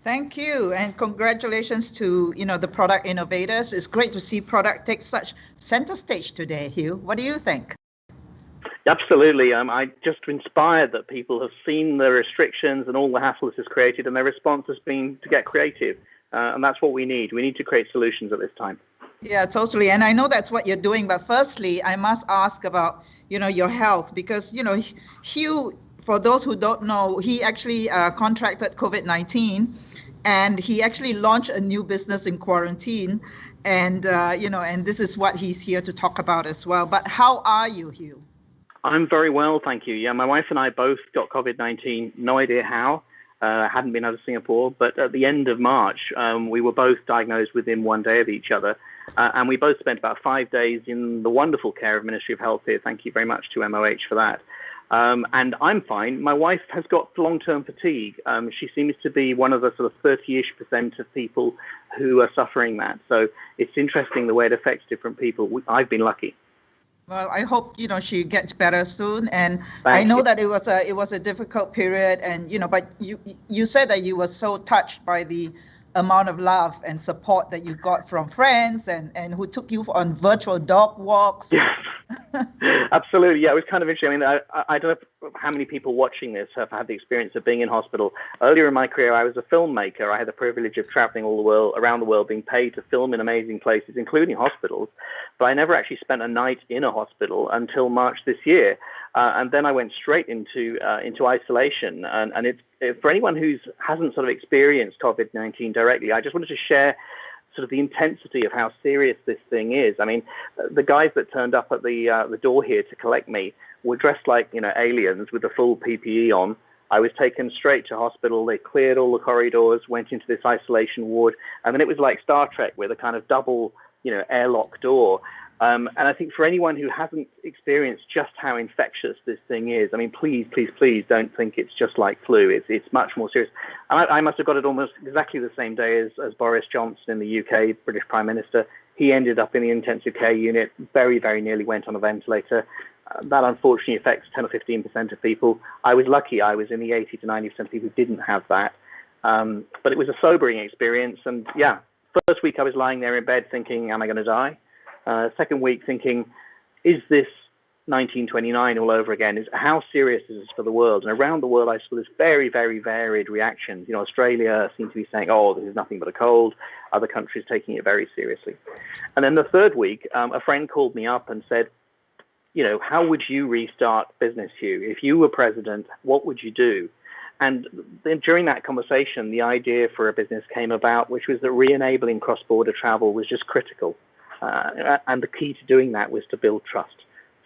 Thank you, and congratulations to the product innovators. It's great to see product take such center stage today. Hugh, what do you think? Absolutely. I just inspired that people have seen the restrictions and all the hassle this has created, and their response has been to get creative. And that's what we need. We need to create solutions at this time. Yeah, totally. And I know that's what you're doing. But firstly, I must ask about, your health, because, Hugh, for those who don't know, he actually contracted COVID-19, and he actually launched a new business in quarantine. And, and this is what he's here to talk about as well. But how are you, Hugh? I'm very well, thank you. Yeah, my wife and I both got COVID-19. No idea how. Hadn't been out of Singapore, but at the end of March, we were both diagnosed within one day of each other. And we both spent about 5 days in the wonderful care of Ministry of Health here. Thank you very much to MOH for that. And I'm fine. My wife has got long-term fatigue. She seems to be one of the sort of 30-ish% of people who are suffering that. So it's interesting the way it affects different people. I've been lucky. Well, I hope she gets better soon, and I know that it was a difficult period, and but you said that you were so touched by the amount of love and support that you got from friends and who took you on virtual dog walks. Yes, absolutely. Yeah, it was kind of interesting. I mean, I don't know how many people watching this have had the experience of being in hospital. Earlier in my career, I was a filmmaker. I had the privilege of traveling around the world, being paid to film in amazing places, including hospitals. But I never actually spent a night in a hospital until March this year. And then I went straight into isolation. And it's for anyone who hasn't sort of experienced COVID-19 directly, I just wanted to share sort of the intensity of how serious this thing is. I mean, the guys that turned up at the door here to collect me were dressed like aliens with the full PPE on. I was taken straight to hospital. They cleared all the corridors, went into this isolation ward, and then it was like Star Trek with a kind of double airlock door. And I think for anyone who hasn't experienced just how infectious this thing is, I mean, please, please, please don't think it's just like flu. It's much more serious. And I must have got it almost exactly the same day as Boris Johnson in the UK, British Prime Minister. He ended up in the intensive care unit, very, very nearly went on a ventilator. That unfortunately affects 10 or 15% of people. I was lucky. I was in the 80 to 90% of people who didn't have that. But it was a sobering experience. And yeah, first week I was lying there in bed thinking, am I going to die? Second week thinking, is this 1929 all over again? How serious is this for the world? And around the world, I saw this very, very varied reactions. Australia seemed to be saying, oh, this is nothing but a cold. Other countries taking it very seriously. And then the third week, a friend called me up and said, how would you restart business, Hugh? If you were president, what would you do? And then during that conversation, the idea for a business came about, which was that re-enabling cross-border travel was just critical. And the key to doing that was to build trust.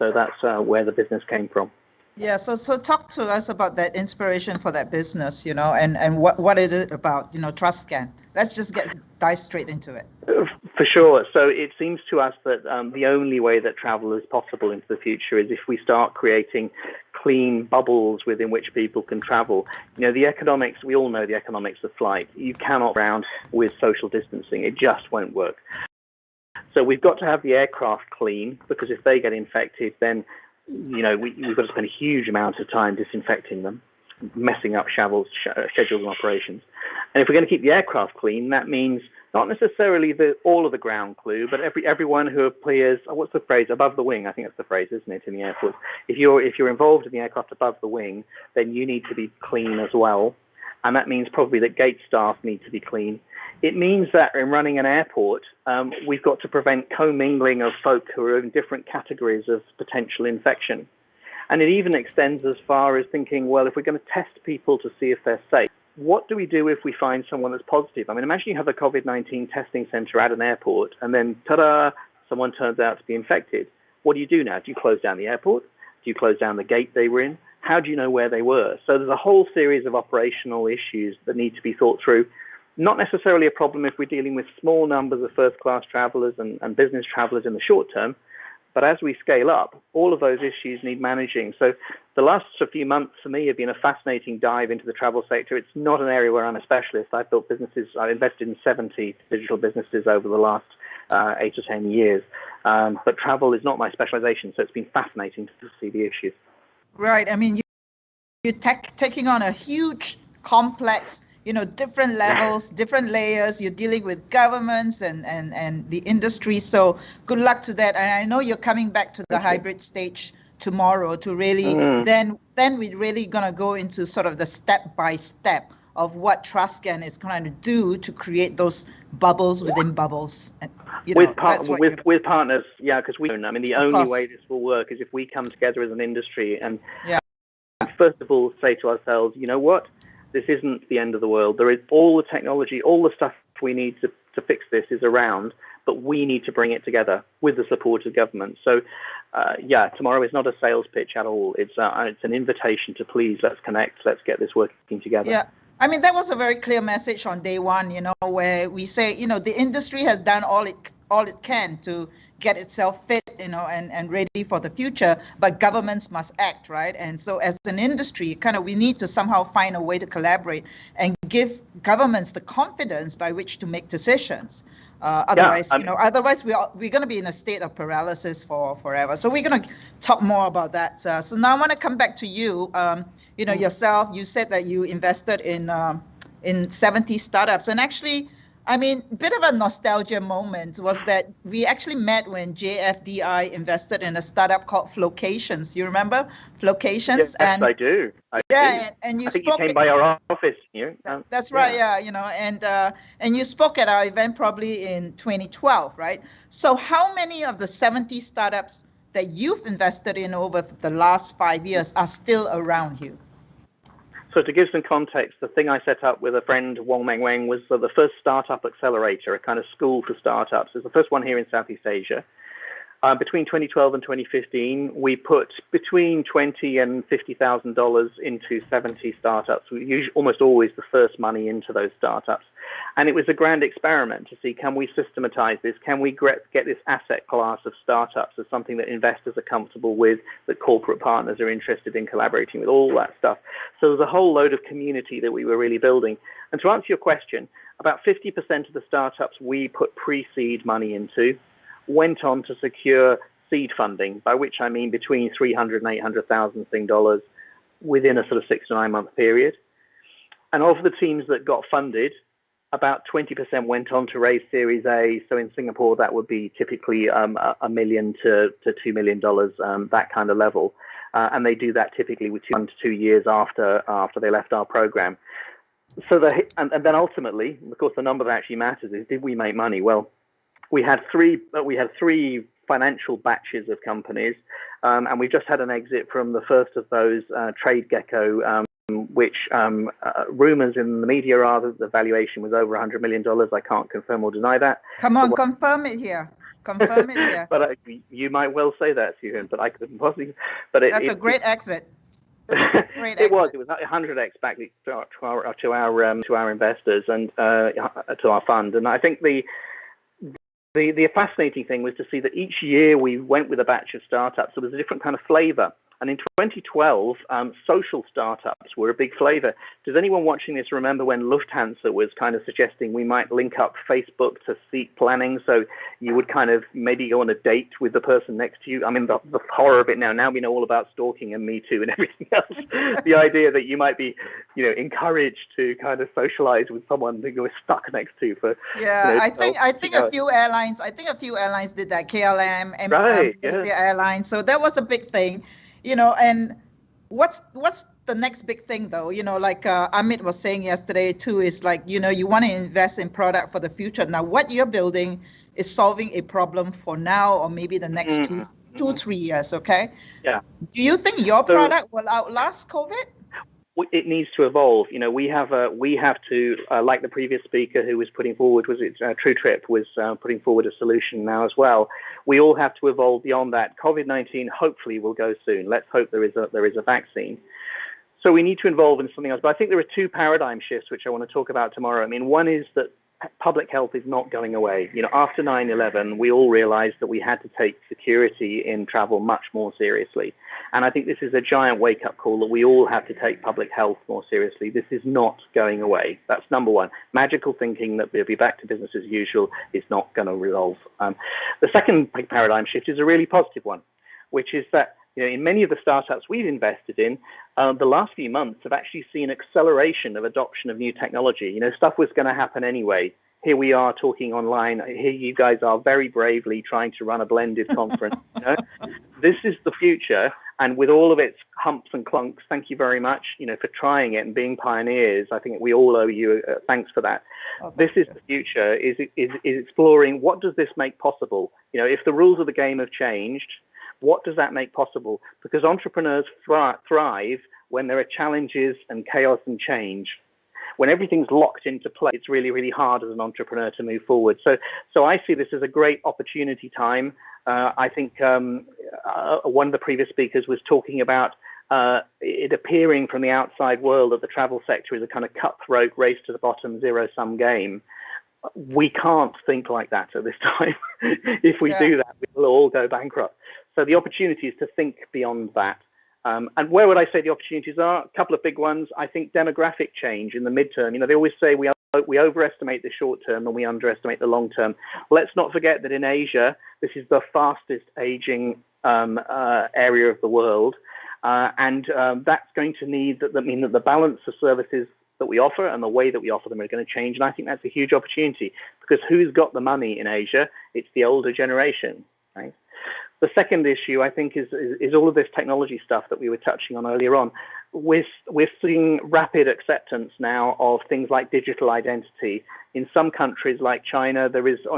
So that's where the business came from. Yeah, so talk to us about that inspiration for that business, and what is it about, TrustScan? Let's just dive straight into it. For sure. So it seems to us that the only way that travel is possible into the future is if we start creating clean bubbles within which people can travel. The economics, we all know the economics of flight. You cannot round with social distancing. It just won't work. So we've got to have the aircraft clean, because if they get infected, then we've got to spend a huge amount of time disinfecting them, messing up schedules and operations. And if we're going to keep the aircraft clean, that means not necessarily all of the ground crew, but everyone who appears, what's the phrase, above the wing? I think that's the phrase, isn't it, in the airport? If you're involved in the aircraft above the wing, then you need to be clean as well. And that means probably that gate staff need to be clean. It means that in running an airport, we've got to prevent commingling of folk who are in different categories of potential infection. And it even extends as far as thinking, well, if we're going to test people to see if they're safe, what do we do if we find someone that's positive? I mean, imagine you have a COVID-19 testing center at an airport, and then, ta-da, someone turns out to be infected. What do you do now? Do you close down the airport? Do you close down the gate they were in? How do you know where they were? So there's a whole series of operational issues that need to be thought through. Not necessarily a problem if we're dealing with small numbers of first-class travelers and business travelers in the short term, but as we scale up, all of those issues need managing. So the last few months for me have been a fascinating dive into the travel sector. It's not an area where I'm a specialist. I've built businesses. I've invested in 70 digital businesses over the last 8 or 10 years. But travel is not my specialization, so it's been fascinating to see the issues. Right. I mean, you're taking on a huge, complex, different levels, different layers. You're dealing with governments and the industry. So good luck to that. And I know you're coming back to the hybrid stage tomorrow to really, then we're really going to go into sort of the step by step of what TrustScan is trying to do to create those bubbles within bubbles. With partners, because the only way this will work is if we come together as an industry and first of all say to ourselves, you know what, this isn't the end of the world. There is all the technology, all the stuff we need to fix this is around, but we need to bring it together with the support of government. So tomorrow is not a sales pitch at all. It's an invitation to please, let's connect, let's get this working together. Yeah. I mean, that was a very clear message on day one, where we say, the industry has done all it can to get itself fit, and ready for the future, but governments must act, right? And so as an industry, we need to somehow find a way to collaborate and give governments the confidence by which to make decisions. Otherwise we're going to be in a state of paralysis for forever. So we're going to talk more about that. So now I want to come back to you. Yourself, you said that you invested in 70 startups, and actually, a bit of a nostalgia moment was that we actually met when JFDI invested in a startup called Flocations. You remember Flocations? Yes, I do. And you I think spoke. You came by our office. That's right. And you spoke at our event probably in 2012, right? So how many of the 70 startups that you've invested in over the last 5 years are still around, Hugh? So to give some context, the thing I set up with a friend, Wong Meng was the first startup accelerator, a kind of school for startups. It's the first one here in Southeast Asia. Between 2012 and 2015, we put between $20,000 and $50,000 into 70 startups. We use almost always the first money into those startups. And it was a grand experiment to see, can we systematize this? Can we get this asset class of startups as something that investors are comfortable with, that corporate partners are interested in collaborating with, all that stuff. So there's a whole load of community that we were really building. And to answer your question, about 50% of the startups we put pre-seed money into went on to secure seed funding, by which I mean between $300,000 and $800,000 Sing dollars within a sort of 6 to 9 month period. And of the teams that got funded, about 20% went on to raise Series A. So in Singapore, that would be typically $1 million to $2 million, that kind of level. And they do that typically with 1 to 2 years after they left our program. So and then ultimately, of course, the number that actually matters is, did we make money? Well, we had three financial batches of companies, and we just had an exit from the first of those, Trade Gecko, which rumors in the media are that the valuation was over $100 million. I can't confirm or deny that. Come on, confirm it here. Confirm it here. But you might well say that, Hugh, but I couldn't possibly. That's a great exit. It was 100x back to our investors and to our fund. And I think the fascinating thing was to see that each year we went with a batch of startups. There was a different kind of flavor. And in 2012, social startups were a big flavor. Does anyone watching this remember when Lufthansa was kind of suggesting we might link up Facebook to seat planning? So you would kind of maybe go on a date with the person next to you. The horror of it now. Now we know all about stalking and Me Too and everything else. The idea that you might be, encouraged to kind of socialize with someone that you're stuck next to for. Yeah, I think a few airlines did that. KLM and Malaysia Airlines. So that was a big thing. And what's the next big thing though? Like Amit was saying yesterday too, is like, you want to invest in product for the future. Now, what you're building is solving a problem for now or maybe the next 2-3 years. Okay. Yeah. Do you think your product will outlast COVID? It needs to evolve. We have to, like the previous speaker who was putting forward, True Trip was putting forward a solution now as well. We all have to evolve beyond that. COVID-19 hopefully will go soon. Let's hope there is a vaccine. So we need to evolve into something else. But I think there are two paradigm shifts which I want to talk about tomorrow. One is that public health is not going away. After 9/11, we all realized that we had to take security in travel much more seriously. And I think this is a giant wake-up call that we all have to take public health more seriously. This is not going away. That's number one. Magical thinking that we'll be back to business as usual is not going to resolve. The second paradigm shift is a really positive one, which is that In many of the startups we've invested in, the last few months have actually seen acceleration of adoption of new technology. Stuff was going to happen anyway. Here we are talking online. Here you guys are very bravely trying to run a blended conference. This is the future, and with all of its humps and clunks, thank you very much, for trying it and being pioneers. I think we all owe you thanks for that. This is the future, is exploring what does this make possible. If the rules of the game have changed, what does that make possible? Because entrepreneurs thrive when there are challenges and chaos and change. When everything's locked into place, it's really, really hard as an entrepreneur to move forward. So I see this as a great opportunity time. I think one of the previous speakers was talking about it appearing from the outside world that the travel sector is a kind of cutthroat race to the bottom, zero-sum game. We can't think like that at this time. If we do that, we will all go bankrupt. So the opportunity is to think beyond that. And where would I say the opportunities are? A couple of big ones. I think demographic change in the midterm. They always say we overestimate the short term and we underestimate the long term. Let's not forget that in Asia, this is the fastest aging area of the world. And that's going to mean that the balance of services that we offer and the way that we offer them are going to change. And I think that's a huge opportunity, because who's got the money in Asia? It's the older generation, right? The second issue, I think, is all of this technology stuff that we were touching on earlier on. We're seeing rapid acceptance now of things like digital identity. In some countries like China,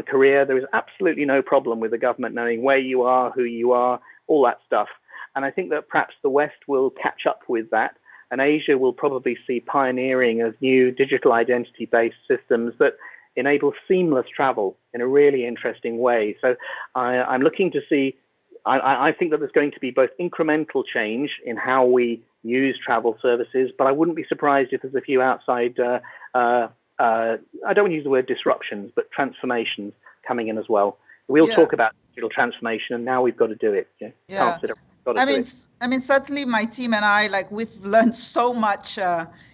Korea, there is absolutely no problem with the government knowing where you are, who you are, all that stuff. And I think that perhaps the West will catch up with that, and Asia will probably see pioneering of new digital identity-based systems that enable seamless travel in a really interesting way. So I'm looking to see. I think that there's going to be both incremental change in how we use travel services, but I wouldn't be surprised if there's a few outside, I don't want to use the word disruptions, but transformations coming in as well. We'll talk about digital transformation, and now we've got to do it. I mean, certainly my team and I, we've learned so much,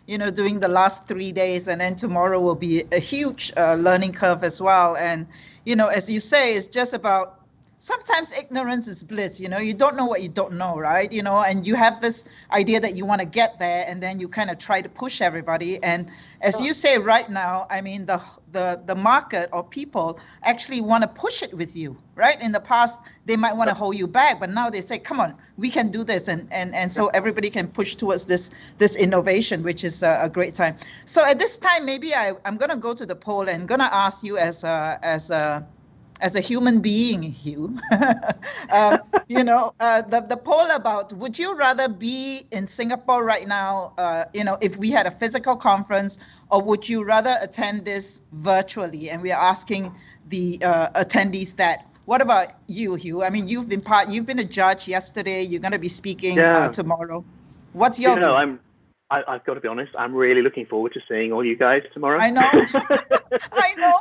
during the last 3 days, and then tomorrow will be a huge learning curve as well. And, as you say, it's just about, sometimes ignorance is bliss. You don't know what you don't know, right? And you have this idea that you want to get there, and then you kind of try to push everybody. And as you say right now, I mean, the market or people actually want to push it with you, right? In the past, they might want to hold you back, but now they say, come on, we can do this. And so everybody can push towards this innovation, which is a great time. So at this time, maybe I'm going to go to the poll and going to ask you as a human being, Hugh, the poll about, would you rather be in Singapore right now, if we had a physical conference, or would you rather attend this virtually? And we are asking the attendees that. What about you, Hugh? I mean, you've been a judge yesterday. You're going to be speaking tomorrow. What's your view? I've got to be honest, I'm really looking forward to seeing all you guys tomorrow. I know. I know.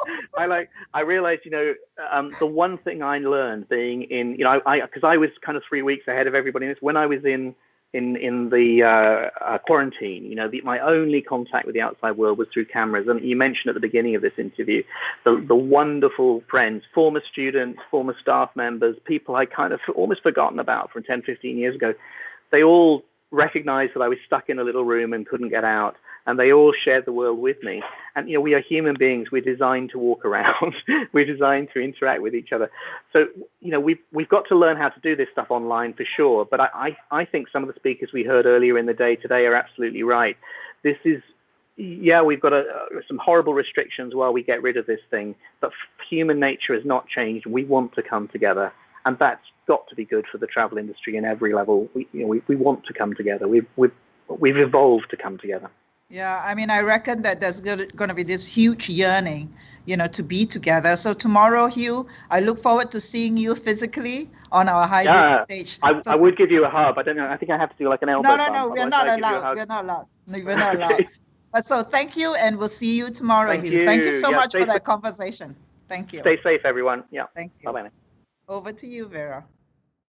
I realized, the one thing I learned being in, because I was kind of 3 weeks ahead of everybody in this, when I was in the quarantine, my only contact with the outside world was through cameras. And you mentioned at the beginning of this interview, the wonderful friends, former students, former staff members, people I kind of almost forgotten about from 10, 15 years ago. They all recognized that I was stuck in a little room and couldn't get out, and they all shared the world with me. And we are human beings. We're designed to walk around. We're designed to interact with each other. So we've got to learn how to do this stuff online for sure. But I think some of the speakers we heard earlier in the day today are absolutely right. This is we've got some horrible restrictions while we get rid of this thing, but human nature has not changed. We want to come together, and that's got to be good for the travel industry in every level. We want to come together. We've evolved to come together. Yeah, I mean, I reckon that there's going to be this huge yearning, to be together. So tomorrow, Hugh, I look forward to seeing you physically on our hybrid stage. I would give you a hug. I don't know. I think I have to do like an elbow bump. No, we're not allowed. We're not allowed. We're not allowed. But so thank you, and we'll see you tomorrow, Hugh. Thank you so much for that conversation. Thank you. Stay safe, everyone. Yeah. Thank you. Bye-bye. Over to you, Vera.